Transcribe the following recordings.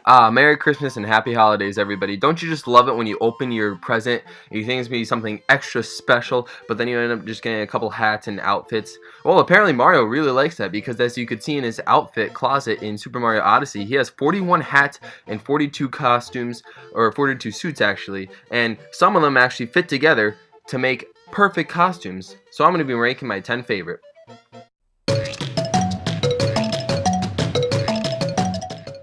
Merry Christmas and Happy Holidays, everybody. Don't you just love it when you open your present and you think it's going to be something extra special, but then you end up just getting a couple hats and outfits? Well, apparently Mario really likes that because as you could see in his outfit closet in Super Mario Odyssey, he has 41 hats and 42 costumes, or 42 suits actually, and some of them actually fit together to make perfect costumes. So I'm going to be ranking my 10 favorite.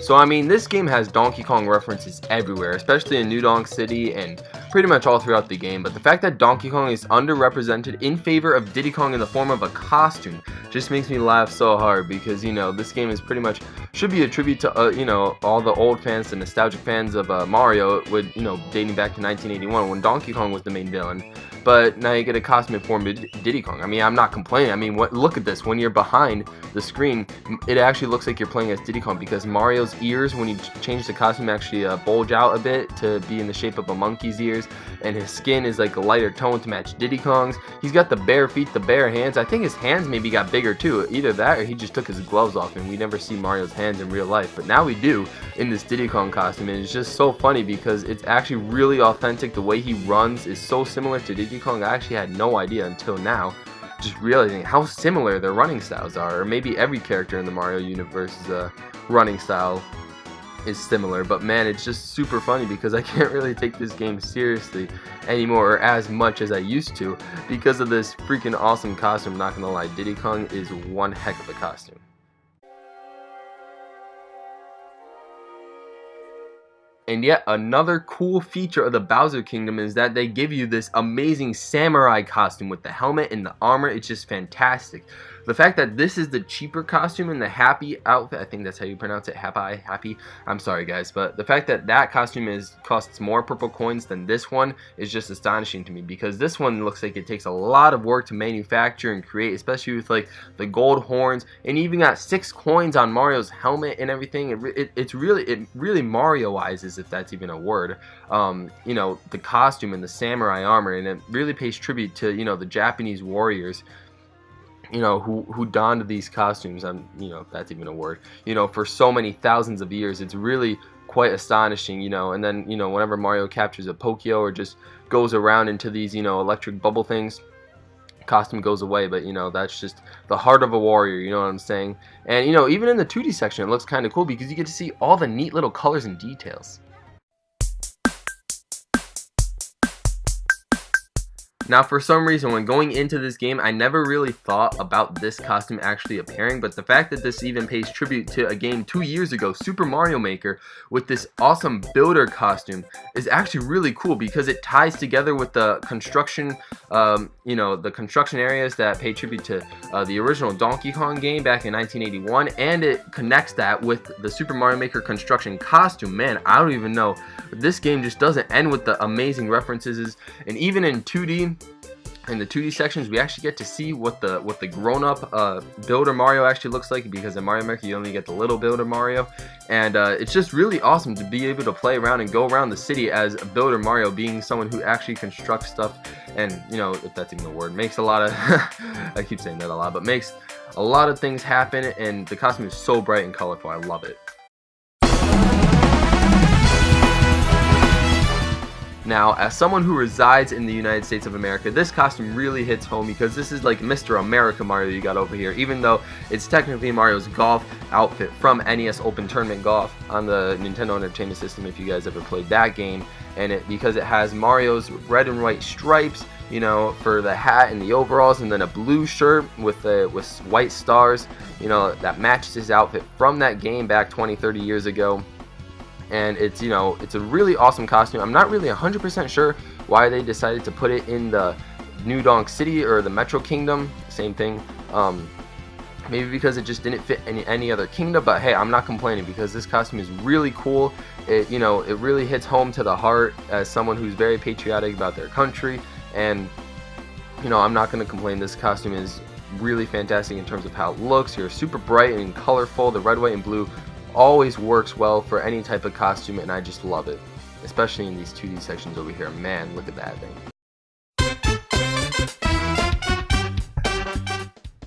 So I mean, this game has Donkey Kong references everywhere, especially in New Donk City and pretty much all throughout the game, but the fact that Donkey Kong is underrepresented in favor of Diddy Kong in the form of a costume just makes me laugh so hard because, you know, this game is pretty much, should be a tribute to, you know, all the old fans, the nostalgic fans of Mario, with, you know, dating back to 1981 when Donkey Kong was the main villain. But now you get a costume in form of Diddy Kong. I mean, I'm not complaining. I mean, look at this. When you're behind the screen, it actually looks like you're playing as Diddy Kong because Mario's ears, when you change the costume, actually bulge out a bit to be in the shape of a monkey's ears, and his skin is like a lighter tone to match Diddy Kong's. He's got the bare feet, the bare hands. I think his hands maybe got bigger too. Either that or he just took his gloves off and we never see Mario's hands in real life. But now we do in this Diddy Kong costume, and it's just so funny because it's actually really authentic. The way he runs is so similar to Diddy Kong. I actually had no idea until now, just realizing how similar their running styles are, or maybe every character in the Mario universe's running style is similar. But man, it's just super funny because I can't really take this game seriously anymore, or as much as I used to, because of this freaking awesome costume. Not gonna lie, Diddy Kong is one heck of a costume. And yet another cool feature of the Bowser Kingdom is that they give you this amazing samurai costume with the helmet and the armor. It's just fantastic. The fact that this is the cheaper costume in the Happy outfit, I think that's how you pronounce it, Happy. I'm sorry guys, but the fact that that costume costs more purple coins than this one is just astonishing to me, because this one looks like it takes a lot of work to manufacture and create, especially with like the gold horns, and even got 6 coins on Mario's helmet and everything. It really Mario-izes, if that's even a word, you know, the costume and the samurai armor, and it really pays tribute to, you know, the Japanese warriors, you know, who donned these costumes, you know, if that's even a word, you know, for so many thousands of years. It's really quite astonishing, you know. And then, you know, whenever Mario captures a Pokio or just goes around into these, you know, electric bubble things, costume goes away. But, you know, that's just the heart of a warrior, you know what I'm saying. And, you know, even in the 2D section, it looks kind of cool because you get to see all the neat little colors and details. Now, for some reason, when going into this game, I never really thought about this costume actually appearing, but the fact that this even pays tribute to a game 2 years ago, Super Mario Maker, with this awesome builder costume is actually really cool because it ties together with the construction, you know, the construction areas that pay tribute to the original Donkey Kong game back in 1981, and it connects that with the Super Mario Maker construction costume. Man, I don't even know. This game just doesn't end with the amazing references, and even in 2D, in the 2D sections, we actually get to see what the grown-up Builder Mario actually looks like, because in Mario Maker you only get the little Builder Mario, and it's just really awesome to be able to play around and go around the city as a Builder Mario, being someone who actually constructs stuff, and, you know, if that's even a word, makes a lot of I keep saying that a lot, but makes a lot of things happen, and the costume is so bright and colorful. I love it. Now, as someone who resides in the United States of America, this costume really hits home because this is like Mr. America Mario you got over here, even though it's technically Mario's golf outfit from NES Open Tournament Golf on the Nintendo Entertainment System, if you guys ever played that game. And because it has Mario's red and white stripes, you know, for the hat and the overalls, and then a blue shirt with white stars, you know, that matches his outfit from that game back 20-30 years ago. And it's, you know, it's a really awesome costume. I'm not really 100% sure why they decided to put it in the New Donk City or the Metro Kingdom, same thing. Maybe because it just didn't fit in any other kingdom, but hey, I'm not complaining because this costume is really cool. It, you know, it really hits home to the heart as someone who's very patriotic about their country, and, you know, I'm not going to complain. This costume is really fantastic in terms of how it looks. You're super bright and colorful. The red, white, and blue always works well for any type of costume, and I just love it, especially in these 2D sections over here. Man, look at that thing.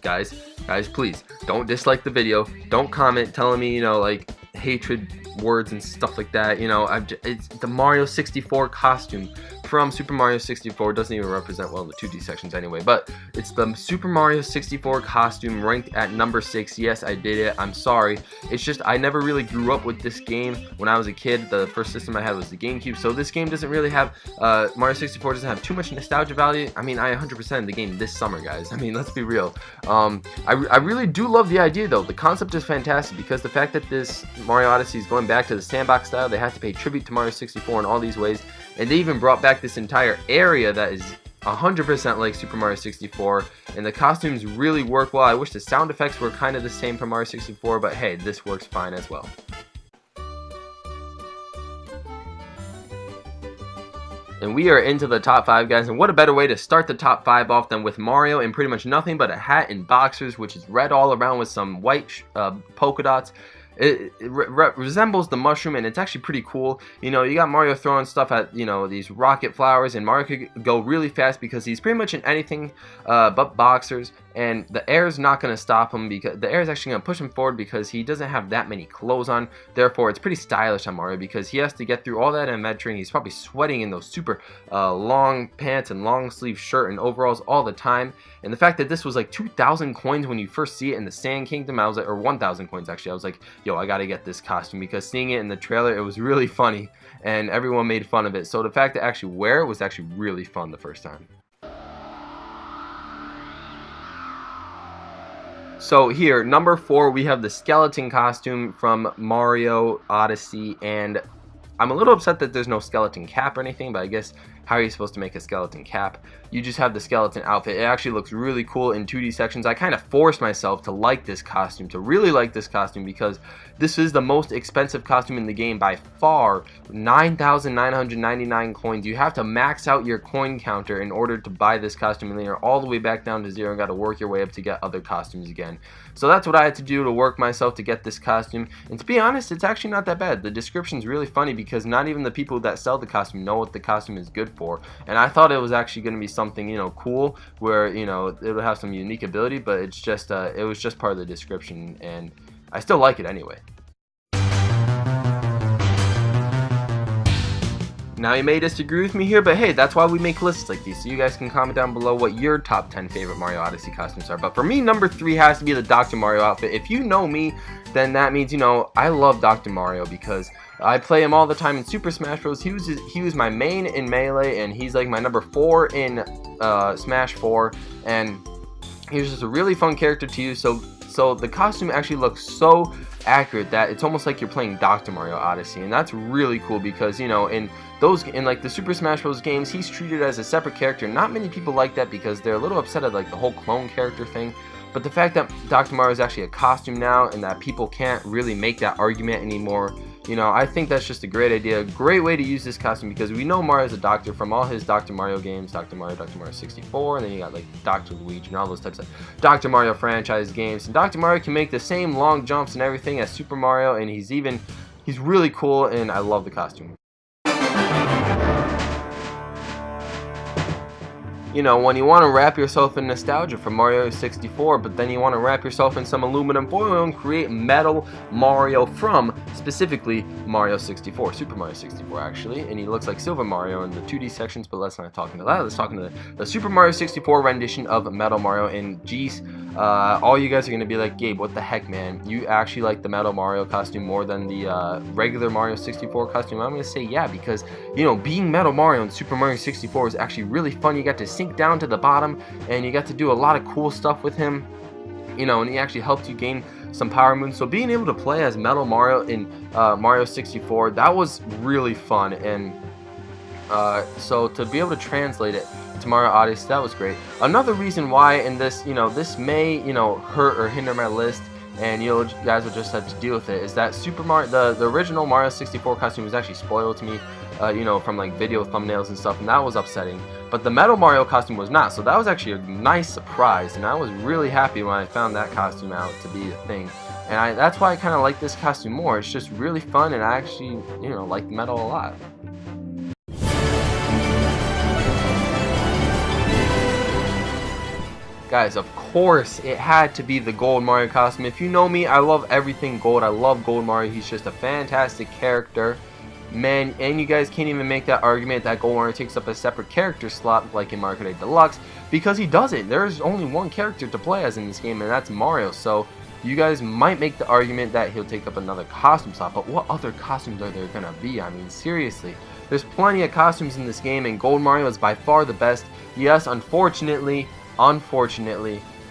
Guys, please don't dislike the video. Don't comment telling me, you know, like, hatred words and stuff like that. You know, it's the Mario 64 costume from Super Mario 64. Doesn't even represent well the 2D sections anyway, but it's the Super Mario 64 costume ranked at number 6. Yes, I did it. I'm sorry. It's just I never really grew up with this game when I was a kid. The first system I had was the GameCube, so this game doesn't really have Mario 64 doesn't have too much nostalgia value. I mean, I 100% the game this summer, guys. I mean, let's be real. I really do love the idea though. The concept is fantastic because the fact that this Mario Odyssey is going back to the sandbox style, they have to pay tribute to Mario 64 in all these ways, and they even brought back this entire area that is 100% like Super Mario 64, and the costumes really work well. I wish the sound effects were kind of the same from Mario 64, but hey, this works fine as well. And we are into the top 5, guys, and what a better way to start the top 5 off than with Mario in pretty much nothing but a hat and boxers, which is red all around with some white polka dots. It resembles the mushroom, and it's actually pretty cool. You know, you got Mario throwing stuff at, you know, these rocket flowers, and Mario could go really fast because he's pretty much in anything but boxers, and the air is not going to stop him because the air is actually going to push him forward because he doesn't have that many clothes on. Therefore, it's pretty stylish on Mario because he has to get through all that adventuring. He's probably sweating in those super long pants and long sleeve shirt and overalls all the time. And the fact that this was like 2,000 coins when you first see it in the Sand Kingdom, I was like, or 1,000 coins actually. I was like, yo, I gotta get this costume because seeing it in the trailer, it was really funny and everyone made fun of it. So the fact to actually wear it was actually really fun the first time. So here, number 4, we have the skeleton costume from Mario Odyssey, and I'm a little upset that there's no skeleton cap or anything, but I guess how are you supposed to make a skeleton cap? You just have the skeleton outfit. It actually looks really cool in 2D sections. I kind of forced myself to like this costume, to really like this costume, because this is the most expensive costume in the game by far. 9,999 coins. You have to max out your coin counter in order to buy this costume, and then you're all the way back down to 0 and got to work your way up to get other costumes again. So that's what I had to do to work myself to get this costume, and to be honest, it's actually not that bad. The description's really funny because not even the people that sell the costume know what the costume is good for, and I thought it was actually going to be something, you know, cool, where, you know, it would have some unique ability, but it's just it was just part of the description, and I still like it anyway. Now, you may disagree with me here, but hey, that's why we make lists like these, so you guys can comment down below what your top 10 favorite Mario Odyssey costumes are. But for me, number 3 has to be the Dr. Mario outfit. If you know me, then that means, you know, I love Dr. Mario because I play him all the time in Super Smash Bros. He was my main in Melee, and he's like my number 4 in Smash 4, and he's just a really fun character to use. So the costume actually looks so accurate that it's almost like you're playing Dr. Mario Odyssey, and that's really cool because, you know, in like the Super Smash Bros. Games, he's treated as a separate character. Not many people like that because they're a little upset at like the whole clone character thing. But the fact that Dr. Mario is actually a costume now and that people can't really make that argument anymore, you know, I think that's just a great idea. Great way to use this costume because we know Mario's a doctor from all his Dr. Mario games, Dr. Mario 64, and then you got like Dr. Luigi and all those types of Dr. Mario franchise games. And Dr. Mario can make the same long jumps and everything as Super Mario, and he's really cool, and I love the costume. You know, when you want to wrap yourself in nostalgia from Mario 64, but then you want to wrap yourself in some aluminum foil and create Metal Mario from, specifically, Mario 64, Super Mario 64 actually, and he looks like Silver Mario in the 2D sections, but let's not talk into that. Let's talk into the Super Mario 64 rendition of Metal Mario, and geez, all you guys are going to be like, Gabe, what the heck, man? You actually like the Metal Mario costume more than the regular Mario 64 costume? I'm going to say yeah, because, you know, being Metal Mario in Super Mario 64 is actually really fun. You got to sink down to the bottom, and you got to do a lot of cool stuff with him, you know, and he actually helped you gain some power moves. So being able to play as Metal Mario in Mario 64, that was really fun, and so to be able to translate it to Mario Odyssey, that was great. Another reason why, in this, you know, this may, you know, hurt or hinder my list, and you guys will just have to deal with it, is that Super Mario, the original Mario 64 costume was actually spoiled to me, you know, from like video thumbnails and stuff, and that was upsetting. But the Metal Mario costume was not, so that was actually a nice surprise, and I was really happy when I found that costume out to be a thing. And that's why I kind of like this costume more. It's just really fun, and I actually, you know, like Metal a lot. Guys, of course, it had to be the Gold Mario costume. If you know me, I love everything gold. I love Gold Mario. He's just a fantastic character. Man, and you guys can't even make that argument that Gold Mario takes up a separate character slot like in Mario Kart 8 Deluxe, because he doesn't. There's only one character to play as in this game, and that's Mario. So you guys might make the argument that he'll take up another costume slot, but what other costumes are there gonna be? I mean, seriously. There's plenty of costumes in this game, and Gold Mario is by far the best. Yes, unfortunately,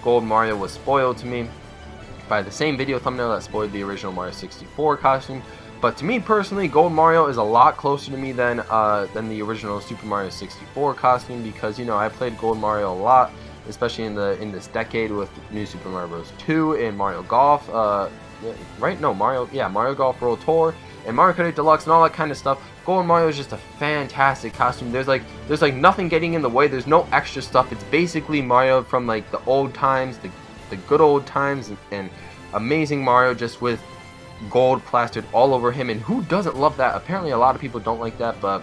Gold Mario was spoiled to me by the same video thumbnail that spoiled the original Mario 64 costume. But to me personally, Gold Mario is a lot closer to me than the original Super Mario 64 costume, because you know I played Gold Mario a lot, especially in this decade with New Super Mario Bros. 2 and Mario Golf. Mario Golf World Tour and Mario Kart 8 Deluxe and all that kind of stuff. Gold Mario is just a fantastic costume. There's like nothing getting in the way. There's no extra stuff. It's basically Mario from like the old times, the good old times, and amazing Mario just with gold plastered all over him. And who doesn't love that? Apparently a lot of people don't like that, but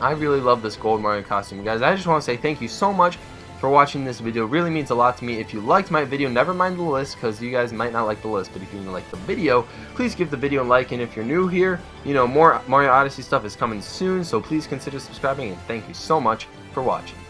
I really love this Gold Mario costume. Guys, I just want to say thank you so much for watching this video. It really means a lot to me. If you liked my video, never mind the list, because you guys might not like the list, but if you like the video, please give the video a like. And if you're new here, you know, more Mario Odyssey stuff is coming soon, so please consider subscribing, and thank you so much for watching.